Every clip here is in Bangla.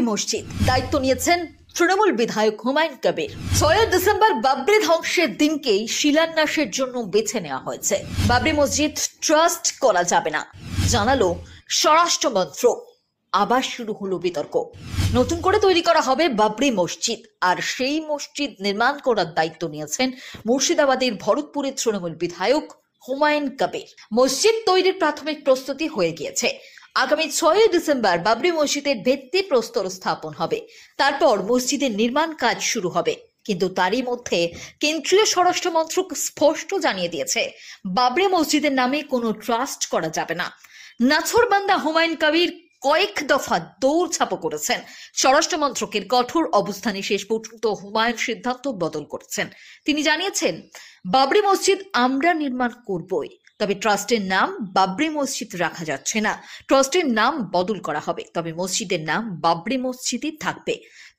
মসজিদ দায়িত্ব নিয়েছেন তৃণমূল বিধায়ক হুমায়ুন কবির। 6 ডিসেম্বর বাবরি ধ্বংসের দিনকেই শিলান্যাসের জন্য বেছে নেওয়া হয়েছে। বাবরি মসজিদ ট্রাস্ট করা যাবে না জানালো স্বরাষ্ট্র মন্ত্রক। আবার শুরু হলো বিতর্ক। নতুন করে তৈরি করা হবে বাবরি মসজিদ, আর সেই মসজিদ নির্মাণ করার দায়িত্ব নিয়েছেন মুর্শিদাবাদের ভরতপুরের তৃণমূল বিধায়ক হুমায়ুন কবির। মসজিদ তৈরির প্রাথমিক প্রস্তুতি হয়ে গিয়েছে। আগামী 6 ডিসেম্বর বাবরি মসজিদের ভিত্তিপ্রস্তর স্থাপন হবে। তারপর মসজিদের নির্মাণ কাজ শুরু হবে। কিন্তু তারই মধ্যে কেন্দ্রীয় স্বরাষ্ট্র মন্ত্রক স্পষ্ট জানিয়ে দিয়েছে, বাবরি মসজিদের নামে কোনো ট্রাস্ট করা যাবে না। নাছোড়বান্দা হুমায়ুন কবির কয়েক দফা দৌড়ঝাঁপ করেছেন। স্বরাষ্ট্র মন্ত্রকের কঠোর অবস্থানে শেষ পর্যন্ত হুমায়ুন সিদ্ধান্ত বদল করেছেন। তিনি জানিয়েছেন, বাবরি মসজিদ আমরা নির্মাণ করবই, তবে ট্রাস্টের নাম বাবরি মসজিদ রাখা যাচ্ছে না। ট্রাস্টের নাম বদল করা হবে, তবে মসজিদের নাম বাবরি মসজিদই থাকবে।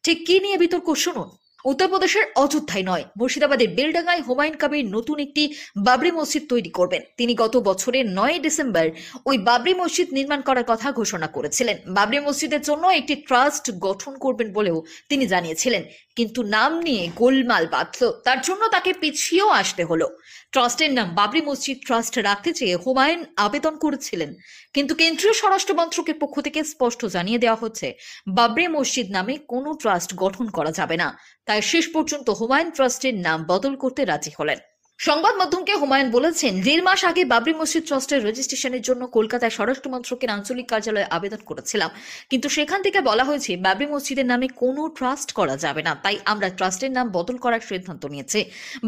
ঠিক কি নিয়ে বিতর্ক শুনুন। উত্তরপ্রদেশের অযোধ্যায় নয়, মুর্শিদাবাদের বেলডাঙ্গায় হুমায়ুন কবির নতুন একটি বাবরি মসজিদ তৈরি করবেন। তিনি গত বছরের 9 ডিসেম্বর ওই বাবরি মসজিদ নির্মাণ করার কথা ঘোষণা করেছিলেন। বাবরি মসজিদের জন্য একটি ট্রাস্ট গঠন করবেন বলেও তিনি জানিয়েছিলেন, কিন্তু নাম নিয়ে গোলমাল বাঁধল। তার জন্য তাকে পিছিয়েও আসতে হলো। ট্রাস্টের নাম বাবরি মসজিদ ট্রাস্ট রাখতে চেয়ে হুমায়ুন আবেদন করেছিলেন, কিন্তু কেন্দ্রীয় স্বরাষ্ট্র মন্ত্রকের পক্ষ থেকে স্পষ্ট জানিয়ে দেওয়া হচ্ছে, বাবরি মসজিদ নামে কোনো ট্রাস্ট গঠন করা যাবে না। তাই শেষ পর্যন্ত হুমায়ুন ট্রাস্টের নাম বদল করতে রাজি হলেন। সংবাদ মাধ্যমকে হুমায়ুন বলেছেন, 1.5 মাস আগে বাবরি মসজিদ ট্রাস্টের রেজিস্ট্রেশনের জন্য কলকাতায় স্বরাষ্ট্র মন্ত্রকের আঞ্চলিক কার্যালয়ে আবেদন করেছিলাম, কিন্তু সেখান থেকে বলা হয়েছে বাবরি মসজিদের নামে কোনো ট্রাস্ট করা যাবে না। তাই আমরা ট্রাস্টের নাম বদল করার সিদ্ধান্ত নিয়েছি।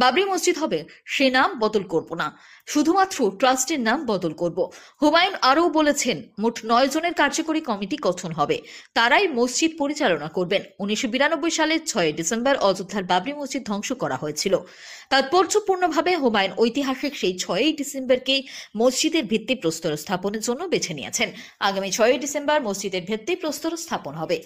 বাবরি মসজিদ হবে, সে নাম বদল করব না, শুধুমাত্র ট্রাস্টের নাম বদল করব। হুমায়ুন আরও বলেছেন, মোট 9 জনের কার্যকরী কমিটি গঠন হবে, তারাই মসজিদ পরিচালনা করবেন। 1992 সালের 6 ডিসেম্বর অযোধ্যার বাবরি মসজিদ ধ্বংস করা হয়েছিল। তাৎপর্যপূর্ণভাবে হুমায়ুন ঐতিহাসিক সেই 6 ডিসেম্বরকেই মসজিদের ভিত্তিপ্রস্তর স্থাপনের জন্য বেছে নিয়েছেন। আগামী 6 ডিসেম্বর মসজিদের ভিত্তিপ্রস্তর স্থাপন হবে।